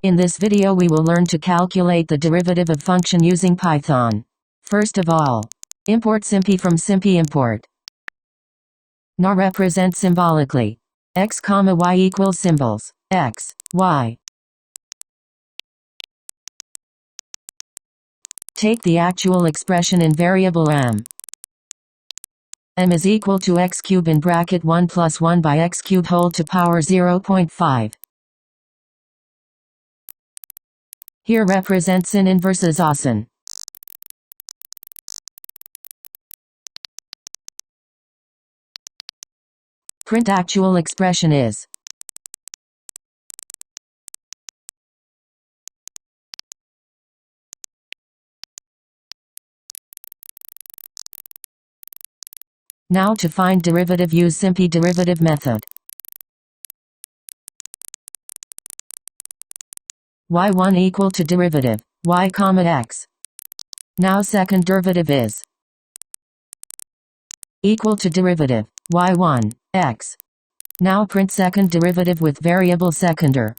In this video we will learn to calculate the derivative of function using Python. First of all, import sympy from sympy import. Now represent symbolically. X, y equals symbols X, Y. Take the actual expression in variable m. M is equal to x cubed in bracket 1 plus 1 by x cubed whole to power 0.5. Here represent sin inverse as asin. Print actual expression is. Now to find derivative use sympy.derivative method. y1 equal to derivative y, x. Now second derivative is equal to derivative y1 x. Now print second derivative with variable secondder